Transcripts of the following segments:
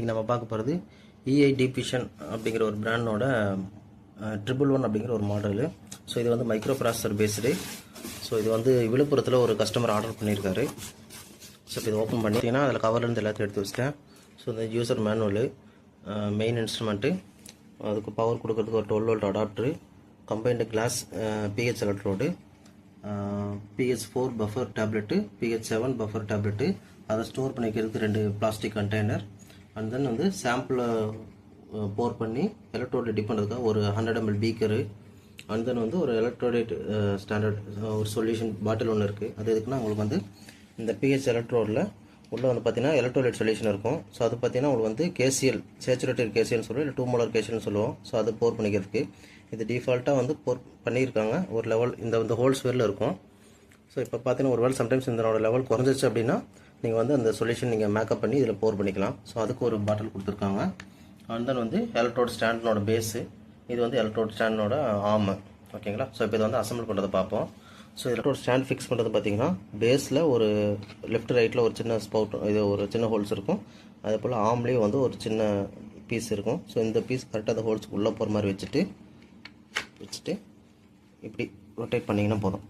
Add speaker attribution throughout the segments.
Speaker 1: நம்ம பார்க்க போகிறது EI Deep Vision அப்படிங்கிற ஒரு பிராண்டோட 111 அப்படிங்கிற ஒரு மாடலு. ஸோ இது வந்து மைக்ரோ ப்ராசஸர் பேஸ்டு. ஸோ இது வந்து விழுப்புரத்தில் ஒரு கஸ்டமர் ஆர்டர் பண்ணியிருக்காரு. ஸோ இப்போ இது ஓப்பன் பண்ணிட்டீங்கன்னா அதில் கவர்லேருந்து எல்லாத்தையும் எடுத்து வச்சிட்டேன். ஸோ இந்த யூசர் மேனுவலு, மெயின் இன்ஸ்ட்ருமெண்ட்டு, அதுக்கு பவர் கொடுக்கறதுக்கு ஒரு 12 volt adapter, combined glass pH electrode, PH4 buffer tablet, PH7 buffer tablet, அதை ஸ்டோர் பண்ணிக்கிறதுக்கு 2 பிளாஸ்டிக் கண்டெய்னர், அண்ட் தென் வந்து சாம்பிளை போர் பண்ணி எலக்ட்ரோடேட் டிப் பண்ணுறதுக்காக ஒரு 100 ml பீக்கரு, அண்ட் தென் வந்து ஒரு எலக்ட்ரோடேட் ஸ்டாண்டர்ட் ஒரு சொல்யூஷன் பாட்டில் ஒன்று இருக்குது. அது எதுக்குன்னா உங்களுக்கு வந்து இந்த பிஹெச் எலக்ட்ரோடில் உள்ளே வந்து பார்த்தீங்கன்னா எலக்ட்ரோலைட் சொல்யூஷன் இருக்கும். ஸோ அது பார்த்தீங்கன்னா உங்களுக்கு வந்து KCl சேச்சுரேட்டட் KCl சொல்லுவோம், இல்லை 2 மோலார் KCl சொல்லுவோம். ஸோ அது போர் பண்ணிக்கிறதுக்கு இது டிஃபால்ட்டாக வந்து போர் பண்ணியிருக்காங்க. ஒரு லெவல் இந்த ஹோல்ஸ் வெளில இருக்கும். ஸோ இப்போ பார்த்தீங்கன்னா ஒரு வேளை சம்டைம்ஸ் இதனோட லெவல் குறைஞ்சிச்சு அப்படின்னா நீங்கள் வந்து அந்த சொல்யூஷன் நீங்கள் மேக்கப் பண்ணி இதில் போர் பண்ணிக்கலாம். ஸோ அதுக்கு ஒரு பாட்டில் கொடுத்துருக்காங்க. அண்ட் தென் வந்து எலக்ட்ரோட் ஸ்டாண்டனோட பேஸு, இது வந்து எலக்ட்ரோட் ஸ்டாண்டனோட ஆர்மு. ஓகேங்களா? ஸோ இப்போ இதை வந்து அசம்பிள் பண்ணுறதை பார்ப்போம். ஸோ எலக்ட்ரோட் ஸ்டாண்ட் ஃபிக்ஸ் பண்ணுறது பார்த்தீங்கன்னா பேஸில் ஒரு லெஃப்ட் ரைட்டில் ஒரு சின்ன ஸ்பவுட், இது ஒரு சின்ன ஹோல்ஸ் இருக்கும். அதே போல் ஆம்லேயும் வந்து ஒரு சின்ன பீஸ் இருக்கும். ஸோ இந்த பீஸ் கரெக்டாக அந்த ஹோல்ஸ்க்கு உள்ளே போகிற மாதிரி வச்சுட்டு இப்படி ரொட்டேட் பண்ணிங்கன்னா போதும்,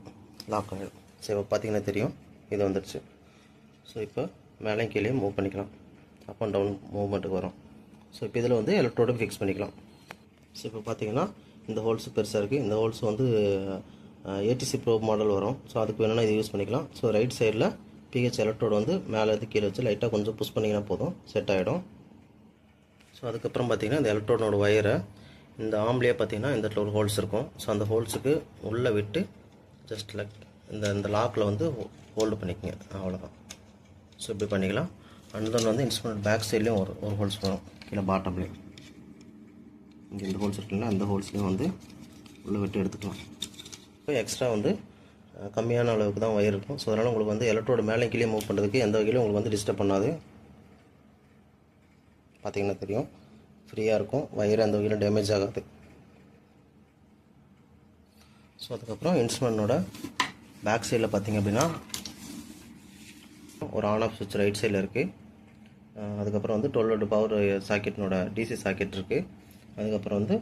Speaker 1: லாக் ஆகிடும். ஸோ இப்போ பார்த்தீங்கன்னா தெரியும், இது வந்துடுச்சு. ஸோ இப்போ மேலேயும் கீழே மூவ் பண்ணிக்கலாம், அப் அண்ட் டவுன் மூவ்மெண்ட்டுக்கு வரும். ஸோ இப்போ இதில் வந்து எலக்ட்ரோடும் ஃபிக்ஸ் பண்ணிக்கலாம். ஸோ இப்போ பார்த்தீங்கன்னா இந்த ஹோல்ஸ் பெருசாக இருக்குது. இந்த ஹோல்ஸ் வந்து ATC ப்ரோ மாடல் வரும். ஸோ அதுக்கு வேணும்னா இதை யூஸ் பண்ணிக்கலாம். ஸோ ரைட் சைடில் பிஹெச் எலக்ட்ரோடு வந்து மேலே இருந்து கீழே வச்சு லைட்டாக கொஞ்சம் புஷ் பண்ணிங்கன்னா போதும், செட் ஆகிடும். ஸோ அதுக்கப்புறம் பார்த்தீங்கன்னா இந்த எலக்ட்ரோடோட ஒயரை இந்த ஆம்லேயே பார்த்தீங்கன்னா இந்த இடத்துல ஒரு ஹோல்ஸ் இருக்கும். ஸோ அந்த ஹோல்ஸுக்கு உள்ளே விட்டு ஜஸ்ட் லைக் இந்த லாக்கில் வந்து ஹோல்டு பண்ணிக்கங்க, அவ்வளோதான். ஸோ இப்படி பண்ணிக்கலாம். அண்ட் தென் வந்து இன்ஸ்ட்ருமெண்ட் பேக் சைட்லேயும் ஒரு ஹோல்ஸ் வரும், கீழே பாட்டம்லேயும். இங்கே இந்த ஹோல்ஸ் இருக்குல்ல, அந்த ஹோல்ஸ்லேயும் வந்து உள்ளே விட்டு எடுத்துக்கலாம். இப்போ எக்ஸ்ட்ரா வந்து கம்மியான அளவுக்கு தான் ஒயர் இருக்கும். ஸோ அதனால் உங்களுக்கு வந்து எலக்ட்ரோடு மேலே கீழே மூவ் பண்ணுறதுக்கு எந்த வகையிலும் உங்களுக்கு வந்து டிஸ்டர்ப் பண்ணாது. பார்த்தீங்கன்னா தெரியும், ஃப்ரீயாக இருக்கும், ஒயர் அந்த வகையில் டேமேஜ் ஆகாது. ஸோ அதுக்கப்புறம் இன்ஸ்ட்ருமெண்ட்டோட பேக் சைடில் பார்த்தீங்க அப்படின்னா ஒரு ஆன் ஆஃப் சுவிட்ச் ரைட் சைடில் இருக்குது. அதுக்கப்புறம் வந்து 12 வோல்ட் பவர் சாக்கெட்னோட DC சாக்கெட் இருக்குது. அதுக்கப்புறம் வந்து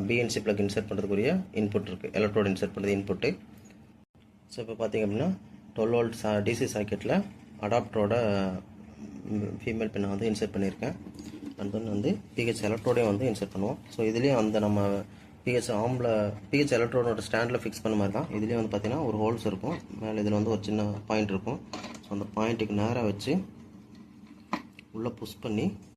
Speaker 1: BNC ப்ளக் இன்சர்ட் பண்ணுறதுக்குரிய இன்புட் இருக்குது, எலக்ட்ரோடு இன்சர்ட் பண்ணுறது இன்புட்டு. ஸோ இப்போ பார்த்தீங்க அப்படின்னா 12 வோல்ட் DC சாக்கெட்டில் அடாப்டரோட ஃபீமேல் பின்னை வந்து இன்சர்ட் பண்ணியிருக்கேன். அண்ட் தென் வந்து பிஹெச் எலக்ட்ரோடையும் வந்து இன்சர்ட் பண்ணுவோம். ஸோ இதுலேயும் அந்த நம்ம பிஹெச் எலக்ட்ரோனோட ஸ்டாண்டில் ஃபிக்ஸ் பண்ண மாதிரி தான் இதுலேயும் வந்து பார்த்தீங்கன்னா ஒரு ஹோல்ஸ் இருக்கும். மேலே இதில் வந்து ஒரு சின்ன பாயிண்ட் இருக்கும். ஸோ அந்த பாயிண்ட்டுக்கு நேராக வச்சு உள்ளே புஷ் பண்ணி